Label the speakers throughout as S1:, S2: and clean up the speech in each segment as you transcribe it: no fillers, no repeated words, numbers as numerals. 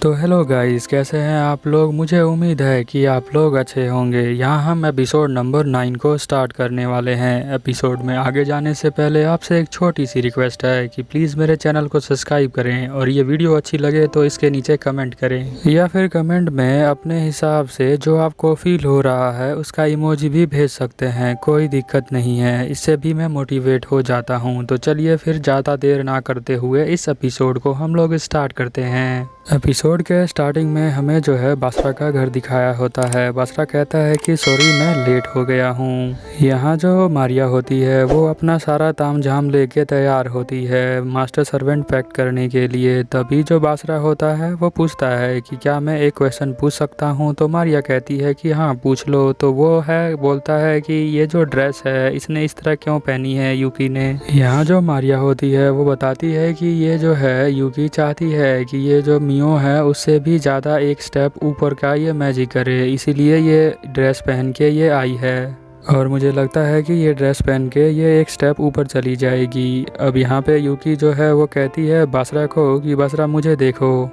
S1: तो hello guys, कैसे हैं आप लोग। मुझे उम्मीद है कि आप लोग अच्छे होंगे। यहाँ हम एपिसोड नंबर 9 को स्टार्ट करने वाले हैं। एपिसोड में आगे जाने से पहले आपसे एक छोटी सी रिक्वेस्ट है कि प्लीज़ मेरे चैनल को सब्सक्राइब करें और ये वीडियो अच्छी लगे तो इसके नीचे कमेंट करें या फिर कमेंट में अपने हिसाब से जो आपको फील हो रहा है उसका इमोजी भी भेज सकते हैं। कोई दिक्कत नहीं है, इससे भी मैं मोटिवेट हो जाता हूँ। तो चलिए फिर ज़्यादा देर ना करते हुए इस एपिसोड को हम लोग स्टार्ट करते हैं। एपिसोड के स्टार्टिंग में हमें जो है बासरा का घर दिखाया होता है। बासरा कहता है कि सॉरी मैं लेट हो गया हूँ। यहाँ जो मारिया होती है वो अपना सारा तामझाम लेके तैयार होती है मास्टर सर्वेंट पैक्ट करने के लिए। तभी जो बासरा होता है वो पूछता है कि क्या मैं एक क्वेश्चन पूछ सकता हूँ। तो मारिया कहती है कि हाँ पूछ लो। तो वो है बोलता है कि ये जो ड्रेस है इसने इस तरह क्यों पहनी है यूकी ने। यहाँ जो मारिया होती है वो बताती है कि ये जो है यूकी चाहती है कि ये जो मियो है उससे भी ज़्यादा एक स्टेप ऊपर का ये मैजिक करे, इसीलिए ये ड्रेस पहन के ये आई है। और मुझे लगता है कि ये ड्रेस पहन के ये एक स्टेप ऊपर चली जाएगी। अब यहाँ पे यूकी जो है वो कहती है बासरा को कि बासरा मुझे देखो।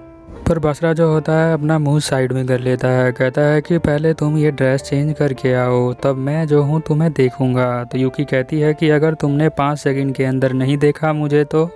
S1: पर बासरा जो होता है अपना मुंह साइड में कर लेता है। कहता है कि पहले तुम ये ड्रेस चेंज करके आओ तब मैं जो हूँ तुम्हें देखूंगा। तो यूकी कहती है कि अगर तुमने 5 सेकंड के अंदर नहीं देखा मुझे तो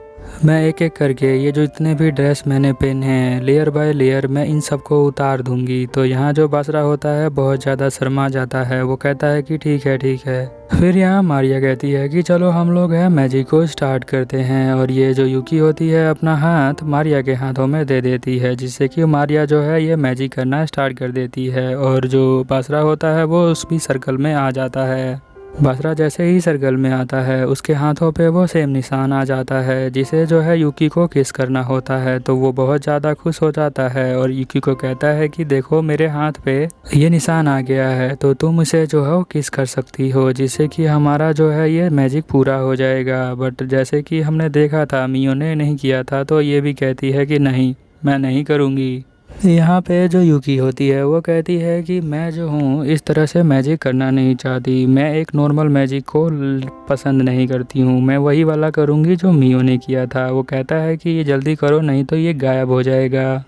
S1: मैं एक एक करके ये जो इतने भी ड्रेस मैंने पहने हैं लेयर बाय लेयर मैं इन सबको उतार दूंगी। तो यहाँ जो बासरा होता है बहुत ज़्यादा शर्मा जाता है। वो कहता है कि ठीक है ठीक है। फिर यहाँ मारिया कहती है कि चलो हम लोग है मैजिक को स्टार्ट करते हैं। और ये जो यूकी होती है अपना हाथ मारिया के हाथों में दे देती है जिससे कि मारिया जो है ये मैजिक करना स्टार्ट कर देती है। और जो बासरा होता है वो उस भी सर्कल में आ जाता है। बासरा जैसे ही सर्कल में आता है उसके हाथों पे वो सेम निशान आ जाता है जिसे जो है यूकी को किस करना होता है। तो वो बहुत ज़्यादा खुश हो जाता है और यूकी को कहता है कि देखो मेरे हाथ पे ये निशान आ गया है तो तुम इसे जो है वो किस कर सकती हो जिससे कि हमारा जो है ये मैजिक पूरा हो जाएगा। बट जैसे कि हमने देखा था मियो ने नहीं किया था तो ये भी कहती है कि नहीं मैं नहीं करूँगी। यहाँ पे जो यूकी होती है वो कहती है कि मैं जो हूँ इस तरह से मैजिक करना नहीं चाहती। मैं एक नॉर्मल मैजिक को पसंद नहीं करती हूँ। मैं वही वाला करूँगी जो मियो ने किया था। वो कहता है कि ये जल्दी करो नहीं तो ये गायब हो जाएगा।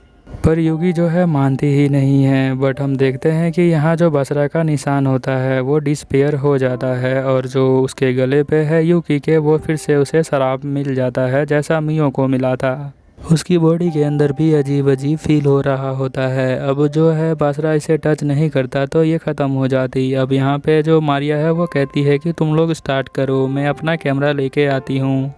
S1: पर यूकी जो है मानती ही नहीं है। बट हम देखते हैं कि यहाँ जो बासरा का निशान होता है वो डिसपेयर हो जाता है और जो उसके गले पे है यूकी के वो फिर से उसे शराब मिल जाता है जैसा मियो को मिला था। उसकी बॉडी के अंदर भी अजीब अजीब फील हो रहा होता है। अब जो है बासरा इसे टच नहीं करता तो ये ख़त्म हो जाती। अब यहाँ पे जो मारिया है वो कहती है कि तुम लोग स्टार्ट करो मैं अपना कैमरा लेके आती हूँ।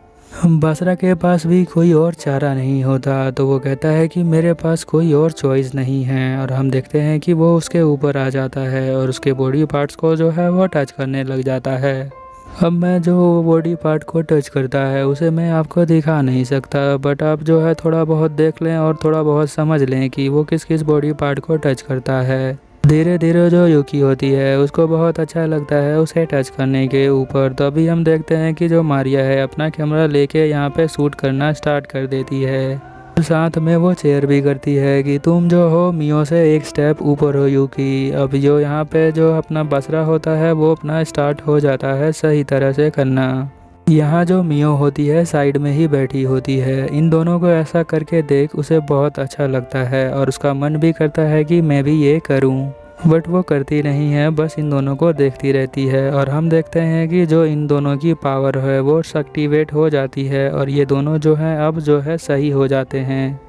S1: बासरा के पास भी कोई और चारा नहीं होता तो वो कहता है कि मेरे पास कोई और चॉइस नहीं है। और हम देखते हैं कि वो उसके ऊपर आ जाता है और उसके बॉडी पार्ट्स को जो है वो टच करने लग जाता है। अब मैं जो बॉडी पार्ट को टच करता है उसे मैं आपको दिखा नहीं सकता बट आप जो है थोड़ा बहुत देख लें और थोड़ा बहुत समझ लें कि वो किस किस बॉडी पार्ट को टच करता है। धीरे धीरे जो यूकी होती है उसको बहुत अच्छा लगता है उसे टच करने के ऊपर। तो अभी हम देखते हैं कि जो मारिया है अपना कैमरा लेके यहाँ पे शूट करना स्टार्ट कर देती है। साथ में वो शेयर भी करती है कि तुम जो हो मियो से एक स्टेप ऊपर हो यूकी। अब जो यहाँ पे जो अपना बासरा होता है वो अपना स्टार्ट हो जाता है सही तरह से करना। यहाँ जो मियो होती है साइड में ही बैठी होती है। इन दोनों को ऐसा करके देख उसे बहुत अच्छा लगता है और उसका मन भी करता है कि मैं भी ये करूँ। बट वो करती नहीं है, बस इन दोनों को देखती रहती है। और हम देखते हैं कि जो इन दोनों की पावर है वो एक्टिवेट हो जाती है और ये दोनों जो हैं अब जो है सही हो जाते हैं।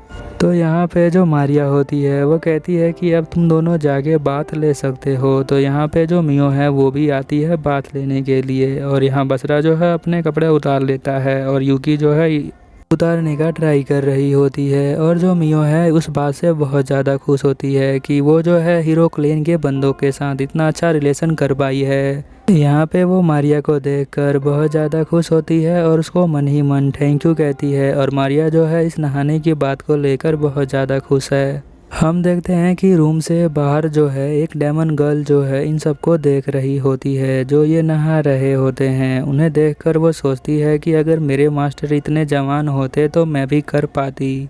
S1: तो यहाँ पे जो मारिया होती है वो कहती है कि अब तुम दोनों जाके बात ले सकते हो। तो यहाँ पे जो मियो है वो भी आती है बात लेने के लिए। और यहाँ बासरा जो है अपने कपड़े उतार लेता है और यूकी जो है उतारने का ट्राई कर रही होती है। और जो मियो है उस बात से बहुत ज़्यादा खुश होती है कि वो जो है हीरो क्लेन के बंदों के साथ इतना अच्छा रिलेशन कर पाई है। यहाँ पे वो मारिया को देखकर बहुत ज़्यादा खुश होती है और उसको मन ही मन थैंक यू कहती है। और मारिया जो है इस नहाने की बात को लेकर बहुत ज़्यादा खुश है। हम देखते हैं कि रूम से बाहर जो है एक डेमन गर्ल जो है इन सबको देख रही होती है जो ये नहा रहे होते हैं। उन्हें देखकर वो सोचती है कि अगर मेरे मास्टर इतने जवान होते तो मैं भी कर पाती।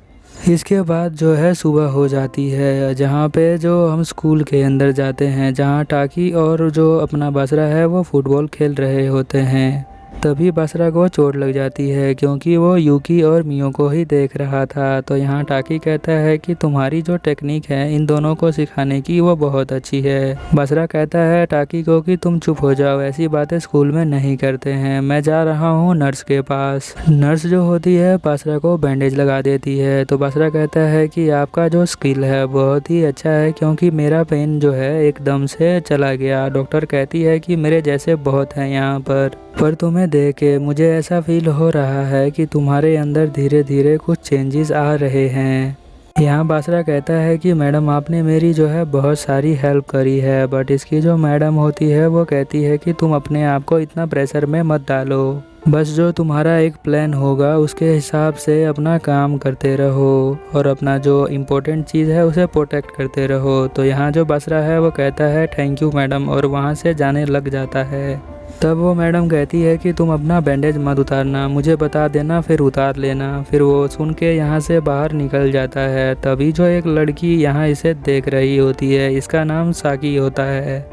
S1: इसके बाद जो है सुबह हो जाती है जहाँ पे जो हम स्कूल के अंदर जाते हैं जहाँ टाकी और जो अपना बासरा है वो फुटबॉल खेल रहे होते हैं। तभी बसरा को चोट लग जाती है क्योंकि वो यूकी और मियो को ही देख रहा था। तो यहाँ टाकी कहता है कि तुम्हारी जो टेक्निक है इन दोनों को सिखाने की वो बहुत अच्छी है। बसरा कहता है टाकी को कि तुम चुप हो जाओ, ऐसी बातें स्कूल में नहीं करते हैं, मैं जा रहा हूँ नर्स के पास। नर्स जो होती है बसरा को बैंडेज लगा देती है। तो बसरा कहता है कि आपका जो स्किल है बहुत ही अच्छा है क्योंकि मेरा पेन जो है एकदम से चला गया। डॉक्टर कहती है कि मेरे जैसे बहुत हैं यहाँ पर तुम्हें देख के मुझे ऐसा फील हो रहा है कि तुम्हारे अंदर धीरे धीरे कुछ चेंजेस आ रहे हैं। यहाँ बासरा कहता है कि मैडम आपने मेरी जो है बहुत सारी हेल्प करी है, बट इसकी जो मैडम होती है वो कहती है कि तुम अपने आप को इतना प्रेशर में मत डालो, बस जो तुम्हारा एक प्लान होगा उसके हिसाब से अपना काम करते रहो और अपना जो इम्पोर्टेंट चीज़ है उसे प्रोटेक्ट करते रहो। तो यहाँ जो बासरा है वो कहता है थैंक यू मैडम और वहाँ से जाने लग जाता है। तब वो मैडम कहती है कि तुम अपना बैंडेज मत उतारना, मुझे बता देना फिर उतार लेना। फिर वो सुन के यहाँ से बाहर निकल जाता है। तभी जो एक लड़की यहाँ इसे देख रही होती है, इसका नाम साकी होता है।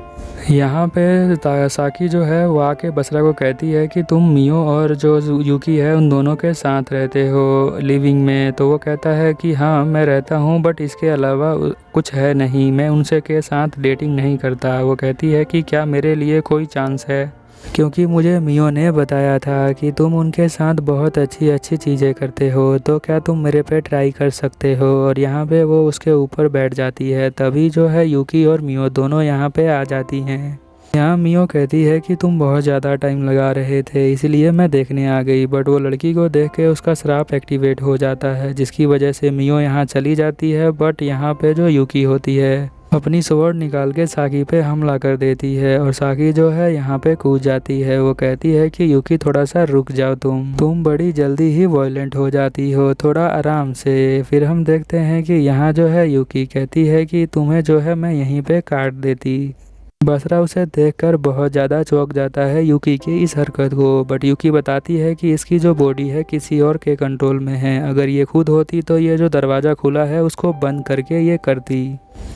S1: यहाँ पे साकी जो है वो आके बसरा को कहती है कि तुम मियो और जो यूकी है उन दोनों के साथ रहते हो लिविंग में। तो वो कहता है कि हाँ मैं रहता हूँ, बट इसके अलावा कुछ है नहीं, मैं उनसे के साथ डेटिंग नहीं करता। वो कहती है कि क्या मेरे लिए कोई चांस है, क्योंकि मुझे मियो ने बताया था कि तुम उनके साथ बहुत अच्छी अच्छी चीज़ें करते हो, तो क्या तुम मेरे पे ट्राई कर सकते हो। और यहाँ पे वो उसके ऊपर बैठ जाती है। तभी जो है यूकी और मियो दोनों यहाँ पे आ जाती हैं। यहाँ मियो कहती है कि तुम बहुत ज़्यादा टाइम लगा रहे थे इसलिए मैं देखने आ गई, बट वो लड़की को देख के उसका श्राप एक्टिवेट हो जाता है, जिसकी वजह से मियो यहाँ चली जाती है। बट यहाँ पे जो यूकी होती है अपनी स्वॉर्ड निकाल के साकी पे हमला कर देती है और साकी जो है यहाँ पे कूद जाती है। वो कहती है कि यूकी थोड़ा सा रुक जाओ, तुम बड़ी जल्दी ही वायलेंट हो जाती हो, थोड़ा आराम से। फिर हम देखते हैं कि यहाँ जो है यूकी कहती है कि तुम्हें जो है मैं यहीं पे काट देती। बसरा उसे देखकर बहुत ज़्यादा चौंक जाता है यूकी की इस हरकत को, बट यूकी बताती है कि इसकी जो बॉडी है किसी और के कंट्रोल में है, अगर ये खुद होती तो ये जो दरवाज़ा खुला है उसको बंद करके ये करती,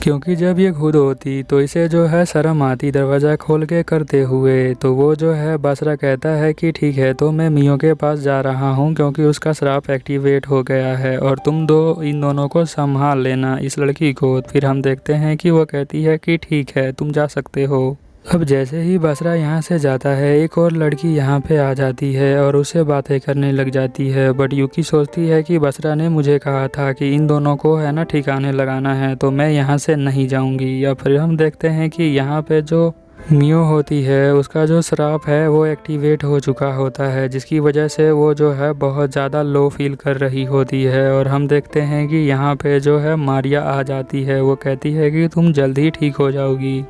S1: क्योंकि जब ये खुद होती तो इसे जो है शर्म आती दरवाज़ा खोल के करते हुए। तो वो जो है बसरा कहता है कि ठीक है तो मैं मियो के पास जा रहा हूँ क्योंकि उसका श्राप एक्टिवेट हो गया है और तुम इन दोनों को संभाल लेना, इस लड़की को। फिर हम देखते हैं कि वो कहती है कि ठीक है तुम जा सकते हो। अब जैसे ही बसरा यहाँ से जाता है एक और लड़की यहाँ पे आ जाती है और उससे बातें करने लग जाती है, बट यूकी सोचती है कि बसरा ने मुझे कहा था कि इन दोनों को है ना ठिकाने लगाना है, तो मैं यहाँ से नहीं जाऊँगी। या फिर हम देखते हैं कि यहाँ पे जो मियो होती है उसका जो श्राप है वो एक्टिवेट हो चुका होता है, जिसकी वजह से वो जो है बहुत ज़्यादा लो फील कर रही होती है। और हम देखते हैं कि यहाँ पे जो है मारिया आ जाती है। वो कहती है कि तुम जल्दी ठीक हो जाओगी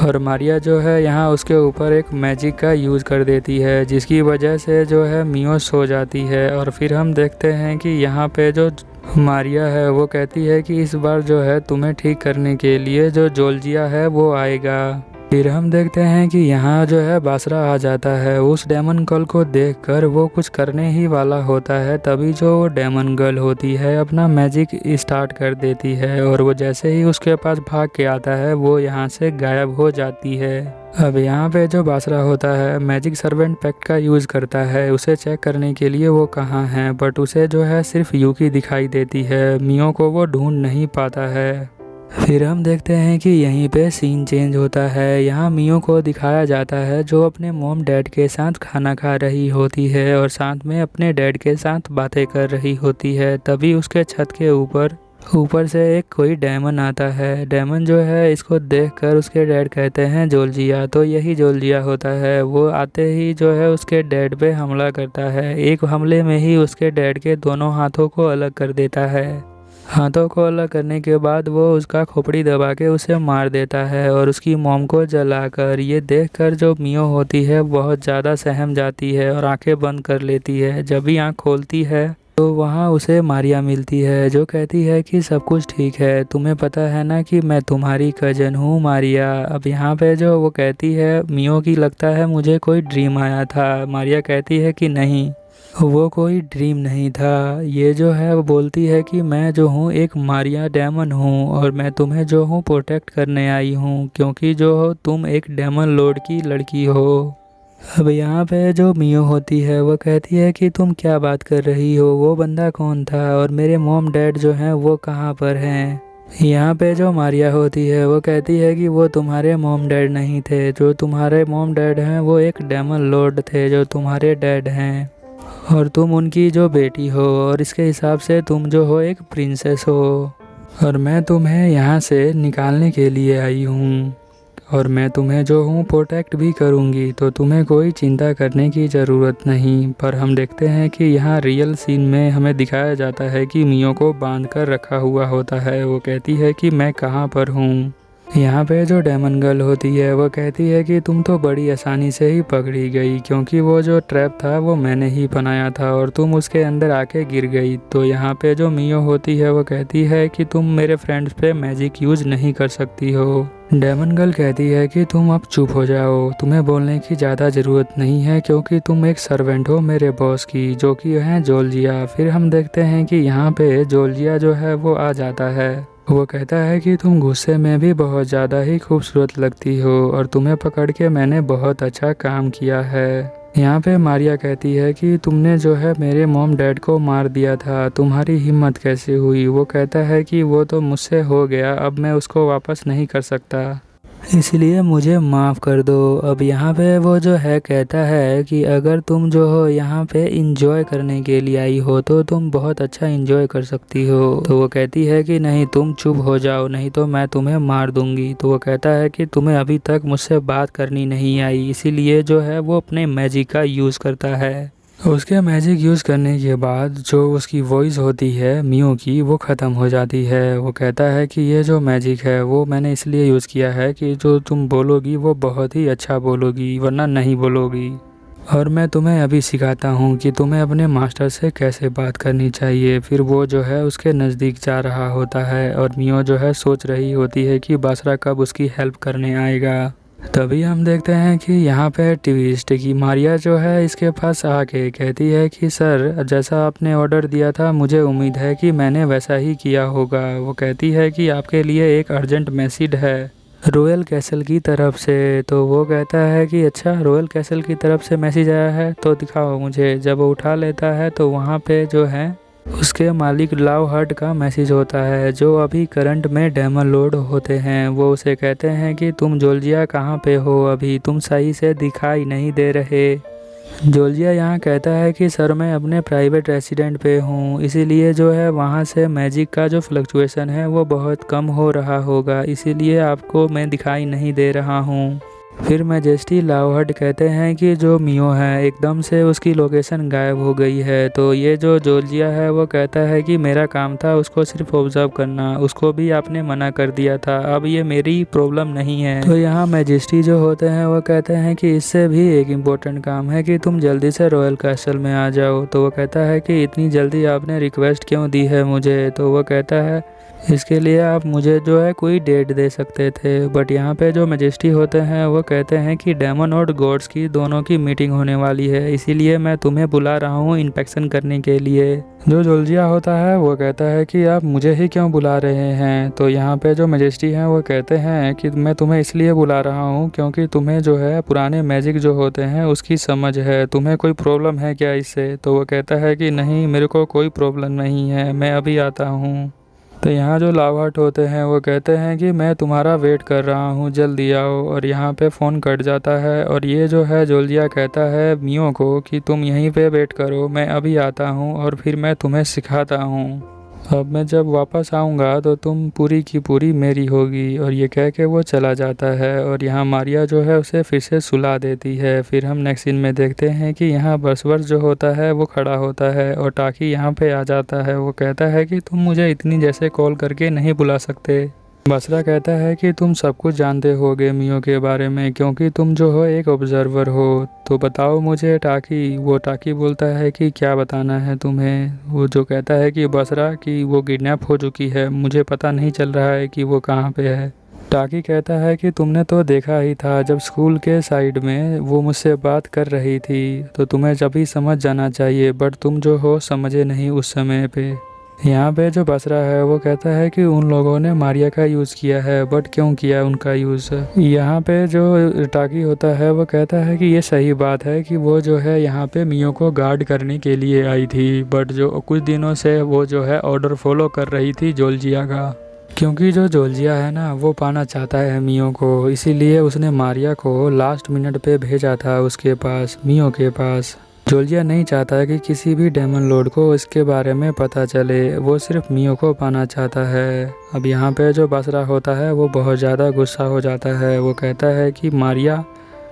S1: और मारिया जो है यहाँ उसके ऊपर एक मैजिक का यूज़ कर देती है, जिसकी वजह से जो है मियो सो जाती है। और फिर हम देखते हैं कि यहाँ पे जो मारिया है वो कहती है कि इस बार जो है तुम्हें ठीक करने के लिए जो जोल्जिया है वो आएगा। फिर हम देखते हैं कि यहाँ जो है बासरा आ जाता है। उस डेमन गर्ल को देखकर वो कुछ करने ही वाला होता है, तभी जो वो डेमन गर्ल होती है अपना मैजिक स्टार्ट कर देती है और वो जैसे ही उसके पास भाग के आता है वो यहाँ से गायब हो जाती है। अब यहाँ पे जो बासरा होता है मैजिक सर्वेंट पैक्ट का यूज़ करता है उसे चेक करने के लिए वो कहाँ है, बट उसे जो है सिर्फ यूकी दिखाई देती है, मियो को वो ढूंढ नहीं पाता है। फिर हम देखते हैं कि यहीं पे सीन चेंज होता है। यहाँ मियो को दिखाया जाता है जो अपने मॉम डैड के साथ खाना खा रही होती है और साथ में अपने डैड के साथ बातें कर रही होती है। तभी उसके छत के ऊपर से एक कोई डेमन आता है। डेमन जो है इसको देखकर उसके डैड कहते हैं जोल्जिया, तो यही जोल्जिया होता है। वो आते ही जो है उसके डैड पे हमला करता है। एक हमले में ही उसके डैड के दोनों हाथों को अलग कर देता है। हाथों को अलग करने के बाद वो उसका खोपड़ी दबा के उसे मार देता है और उसकी मॉम को जलाकर। ये देखकर जो मियो होती है बहुत ज़्यादा सहम जाती है और आंखें बंद कर लेती है। जब भी आँख खोलती है तो वहाँ उसे मारिया मिलती है जो कहती है कि सब कुछ ठीक है, तुम्हें पता है ना कि मैं तुम्हारी कज़न हूँ मारिया। अब यहाँ पे जो वो कहती है मियो की लगता है मुझे कोई ड्रीम आया था। मारिया कहती है कि नहीं वो कोई ड्रीम नहीं था। ये जो है वो बोलती है कि मैं जो हूँ एक मारिया डेमन हूँ और मैं तुम्हें जो हूँ प्रोटेक्ट करने आई हूँ, क्योंकि जो हो तुम एक डेमन लॉर्ड की लड़की हो। अब यहाँ पे जो मियो होती है वो कहती है कि तुम क्या बात कर रही हो, वो बंदा कौन था और मेरे मॉम डैड जो हैं वो कहाँ पर हैं। यहाँ पे जो मारिया होती है वो कहती है कि वो तुम्हारे मॉम डैड नहीं थे, जो तुम्हारे मॉम डैड हैं वो एक डेमन लॉर्ड थे जो तुम्हारे डैड हैं, और तुम उनकी जो बेटी हो और इसके हिसाब से तुम जो हो एक प्रिंसेस हो, और मैं तुम्हें यहाँ से निकालने के लिए आई हूँ और मैं तुम्हें जो हूँ प्रोटेक्ट भी करूँगी, तो तुम्हें कोई चिंता करने की ज़रूरत नहीं। पर हम देखते हैं कि यहाँ रियल सीन में हमें दिखाया जाता है कि मियो को बांध कर रखा हुआ होता है। वो कहती है कि मैं कहाँ पर हूँ। यहाँ पे जो डेमन गर्ल होती है वो कहती है कि तुम तो बड़ी आसानी से ही पकड़ी गई, क्योंकि वो जो ट्रैप था वो मैंने ही बनाया था और तुम उसके अंदर आके गिर गई। तो यहाँ पे जो मियो होती है वो कहती है कि तुम मेरे फ्रेंड्स पे मैजिक यूज नहीं कर सकती हो। डेमन गर्ल कहती है कि तुम अब चुप हो जाओ, तुम्हें बोलने की ज़्यादा ज़रूरत नहीं है, क्योंकि तुम एक सर्वेंट हो मेरे बॉस की, जो कि है जोल्जिया। फिर हम देखते हैं कि यहाँ पे जोल्जिया जो है वो आ जाता है। वो कहता है कि तुम गुस्से में भी बहुत ज़्यादा ही खूबसूरत लगती हो और तुम्हें पकड़ के मैंने बहुत अच्छा काम किया है। यहाँ पे मारिया कहती है कि तुमने जो है मेरे मॉम डैड को मार दिया था, तुम्हारी हिम्मत कैसे हुई। वो कहता है कि वो तो मुझसे हो गया, अब मैं उसको वापस नहीं कर सकता, इसलिए मुझे माफ़ कर दो। अब यहाँ पे वो जो है कहता है कि अगर तुम जो हो यहाँ पे इंजॉय करने के लिए आई हो तो तुम बहुत अच्छा इंजॉय कर सकती हो। तो वो कहती है कि नहीं, तुम चुप हो जाओ, नहीं तो मैं तुम्हें मार दूंगी। तो वो कहता है कि तुम्हें अभी तक मुझसे बात करनी नहीं आई, इसीलिए जो है वो अपने मैजिक का यूज़ करता है। उसके मैजिक यूज़ करने के बाद जो उसकी वॉइस होती है मियो की वो ख़त्म हो जाती है। वो कहता है कि ये जो मैजिक है वो मैंने इसलिए यूज़ किया है कि जो तुम बोलोगी वो बहुत ही अच्छा बोलोगी, वरना नहीं बोलोगी। और मैं तुम्हें अभी सिखाता हूँ कि तुम्हें अपने मास्टर से कैसे बात करनी चाहिए। फिर वो जो है उसके नज़दीक जा रहा होता है और मियो जो है सोच रही होती है कि बासरा कब उसकी हेल्प करने आएगा। तभी हम देखते हैं कि यहाँ पे ट्विस्ट की मारिया जो है इसके पास आके कहती है कि सर, जैसा आपने ऑर्डर दिया था मुझे उम्मीद है कि मैंने वैसा ही किया होगा। वो कहती है कि आपके लिए एक अर्जेंट मैसेज है रॉयल कैसल की तरफ से। तो वो कहता है कि अच्छा, रॉयल कैसल की तरफ से मैसेज आया है तो दिखाओ मुझे। जब वो उठा लेता है तो वहाँ पे जो है उसके मालिक लाव हर्ट का मैसेज होता है, जो अभी करंट में डेमन लॉर्ड होते हैं। वो उसे कहते हैं कि तुम जोल्जिया कहाँ पे हो, अभी तुम सही से दिखाई नहीं दे रहे। जोल्जिया यहाँ कहता है कि सर मैं अपने प्राइवेट रेसिडेंट पे हूँ, इसीलिए जो है वहाँ से मैजिक का जो फ्लक्चुएशन है वो बहुत कम हो रहा होगा, इसीलिए आपको मैं दिखाई नहीं दे रहा हूँ। फिर मैजेस्टी लावहट कहते हैं कि जो मियो है एकदम से उसकी लोकेशन गायब हो गई है। तो ये जो जोल्जिया है वो कहता है कि मेरा काम था उसको सिर्फ ऑब्जर्व करना, उसको भी आपने मना कर दिया था, अब ये मेरी प्रॉब्लम नहीं है। तो यहाँ मैजेस्टी जो होते हैं वो कहते हैं कि इससे भी एक इम्पोर्टेंट काम है कि तुम जल्दी से रॉयल कैसल में आ जाओ। तो वो कहता है कि इतनी जल्दी आपने रिक्वेस्ट क्यों दी है मुझे। तो वो कहता है इसके लिए आप मुझे जो है कोई डेट दे सकते थे। बट यहाँ पे जो मैजेस्टी होते हैं वो कहते हैं कि डेमन और गॉड्स की दोनों की मीटिंग होने वाली है, इसीलिए मैं तुम्हें बुला रहा हूँ इंस्पेक्शन करने के लिए। जो जोल्जिया होता है वो कहता है कि आप मुझे ही क्यों बुला रहे हैं। तो यहाँ पे जो मैजेस्टी हैं वो कहते हैं कि मैं तुम्हें इसलिए बुला रहा हूँ क्योंकि तुम्हें जो है पुराने मैजिक जो होते हैं उसकी समझ है, तुम्हें कोई प्रॉब्लम है क्या इससे। तो वो कहता है कि नहीं, मेरे को कोई प्रॉब्लम नहीं है, मैं अभी आता हूँ। तो यहाँ जो लावाट होते हैं वो कहते हैं कि मैं तुम्हारा वेट कर रहा हूँ, जल्दी आओ। और यहाँ पे फ़ोन कट जाता है और ये जो है जोल्जिया कहता है मियो को कि तुम यहीं पे वेट करो, मैं अभी आता हूँ और फिर मैं तुम्हें सिखाता हूँ। अब मैं जब वापस आऊँगा तो तुम पूरी की पूरी मेरी होगी। और ये कह के वो चला जाता है और यहाँ मारिया जो है उसे फिर से सुला देती है। फिर हम नेक्स्ट सीन में देखते हैं कि यहाँ बसवर्स जो होता है वो खड़ा होता है और टाकी यहाँ पे आ जाता है। वो कहता है कि तुम मुझे इतनी जैसे कॉल करके नहीं बुला सकते। बसरा कहता है कि तुम सब कुछ जानते होगे मियो के बारे में, क्योंकि तुम जो हो एक ऑब्जर्वर हो। तो बताओ मुझे टाकी। वो टाकी बोलता है कि क्या बताना है तुम्हें। वो जो कहता है कि बसरा कि वो किडनैप हो चुकी है, मुझे पता नहीं चल रहा है कि वो कहाँ पे है। टाकी कहता है कि तुमने तो देखा ही था जब स्कूल के साइड में वो मुझसे बात कर रही थी, तो तुम्हें जब ही समझ जाना चाहिए, बट तुम जो हो समझे नहीं उस समय पे। यहाँ पे जो बसरा है वो कहता है कि उन लोगों ने मारिया का यूज़ किया है, बट क्यों किया उनका यूज़। यहाँ पे जो टाकी होता है वो कहता है कि ये सही बात है कि वो जो है यहाँ पे मियो को गार्ड करने के लिए आई थी, बट जो कुछ दिनों से वो जो है ऑर्डर फॉलो कर रही थी जोल्जिया का, क्योंकि जो जोल्जिया है ना वो पाना चाहता है मियो को, इसीलिए उसने मारिया को लास्ट मिनट पे भेजा था उसके पास, मियो के पास। जोल्जिया नहीं चाहता कि किसी भी डेमन लॉर्ड को इसके बारे में पता चले, वो सिर्फ मियो को पाना चाहता है। अब यहाँ पे जो बसरा होता है वो बहुत ज़्यादा गुस्सा हो जाता है, वो कहता है कि मारिया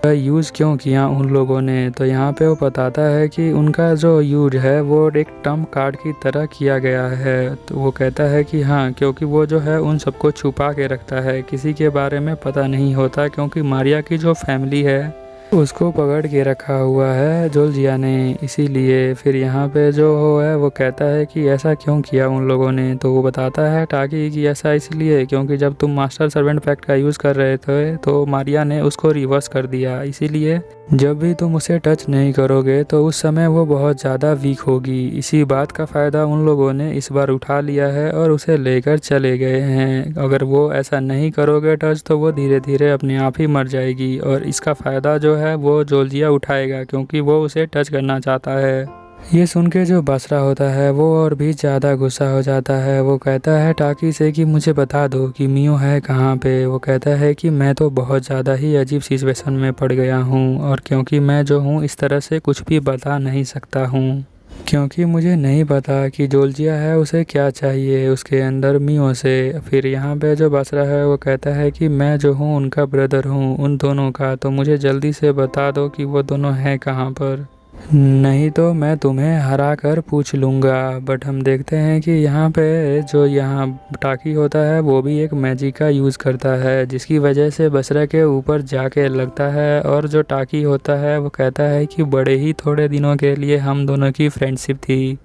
S1: का यूज़ क्यों किया उन लोगों ने। तो यहाँ पे वो बताता है कि उनका जो यूज है वो एक ट्रम्प कार्ड की तरह किया गया है। तो वो कहता है कि हाँ, क्योंकि वो जो है उन सबको छुपा के रखता है, किसी के बारे में पता नहीं होता, क्योंकि मारिया की जो फैमिली है उसको पकड़ के रखा हुआ है जोल्जिया ने, इसीलिए। फिर यहाँ पे जो है वो कहता है कि ऐसा क्यों किया उन लोगों ने। तो वो बताता है टाकी कि ऐसा इसलिए क्योंकि जब तुम मास्टर सर्वेंट पैक्ट का यूज़ कर रहे थे तो मारिया ने उसको रिवर्स कर दिया, इसीलिए जब भी तुम उसे टच नहीं करोगे तो उस समय वो बहुत ज़्यादा वीक होगी। इसी बात का फ़ायदा उन लोगों ने इस बार उठा लिया है और उसे लेकर चले गए हैं। अगर वो ऐसा नहीं करोगे टच तो वो धीरे धीरे अपने आप ही मर जाएगी, और इसका फ़ायदा जो है वो जोल्जिया उठाएगा क्योंकि वो उसे टच करना चाहता है। ये सुन के जो बसरा होता है वो और भी ज़्यादा गुस्सा हो जाता है। वो कहता है टाकी से कि मुझे बता दो कि मियो है कहाँ पे। वो कहता है कि मैं तो बहुत ज़्यादा ही अजीब सिचुएशन में पड़ गया हूँ, और क्योंकि मैं जो हूँ इस तरह से कुछ भी बता नहीं सकता हूँ, क्योंकि मुझे नहीं पता कि जोल्जिया है उसे क्या चाहिए उसके अंदर मियो से। फिर यहाँ पे जो बसरा है वो कहता है कि मैं जो हूँ उनका ब्रदर हूँ, उन दोनों का, तो मुझे जल्दी से बता दो कि वो दोनों हैं कहाँ पर, नहीं तो मैं तुम्हें हरा कर पूछ लूँगा। बट हम देखते हैं कि यहाँ पे जो यहाँ टाकी होता है वो भी एक मैजिक का यूज़ करता है, जिसकी वजह से बसरा के ऊपर जाके लगता है। और जो टाकी होता है वो कहता है कि बड़े ही थोड़े दिनों के लिए हम दोनों की फ्रेंडशिप थी।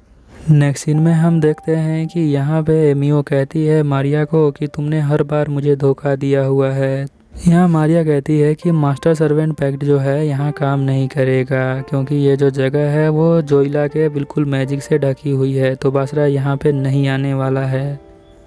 S1: नेक्स्ट सीन में हम देखते हैं कि यहाँ पे मियो कहती है मारिया को कि तुमने हर बार मुझे धोखा दिया हुआ है। यहाँ मारिया कहती है कि मास्टर सर्वेंट पैक्ट जो है यहाँ काम नहीं करेगा, क्योंकि ये जो जगह है वो जोइला के बिल्कुल मैजिक से ढकी हुई है, तो बसरा यहाँ पे नहीं आने वाला है।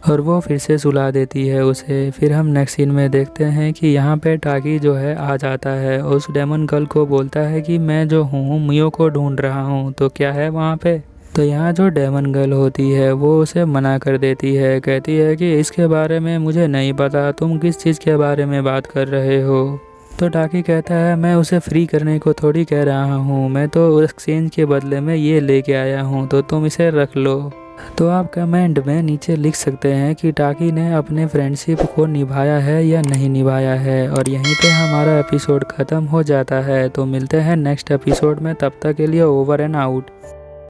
S1: और वो फिर से सुला देती है उसे। फिर हम नेक्स्ट सीन में देखते हैं कि यहाँ पे टाकी जो है आ जाता है और उस डेमन गर्ल को बोलता है कि मैं जो हूँ मियो को ढूंढ रहा हूँ, तो क्या है वहाँ पे। तो यहाँ जो डेमन गर्ल होती है वो उसे मना कर देती है, कहती है कि इसके बारे में मुझे नहीं पता, तुम किस चीज़ के बारे में बात कर रहे हो। तो टाकी कहता है मैं उसे फ्री करने को थोड़ी कह रहा हूँ, मैं तो एक्सचेंज के बदले में ये लेके आया हूँ, तो तुम इसे रख लो। तो आप कमेंट में नीचे लिख सकते हैं कि टाकी ने अपने फ्रेंडशिप को निभाया है या नहीं निभाया है। और यहीं पे हमारा एपिसोड ख़त्म हो जाता है। तो मिलते हैं नेक्स्ट एपिसोड में, तब तक के लिए ओवर एंड आउट।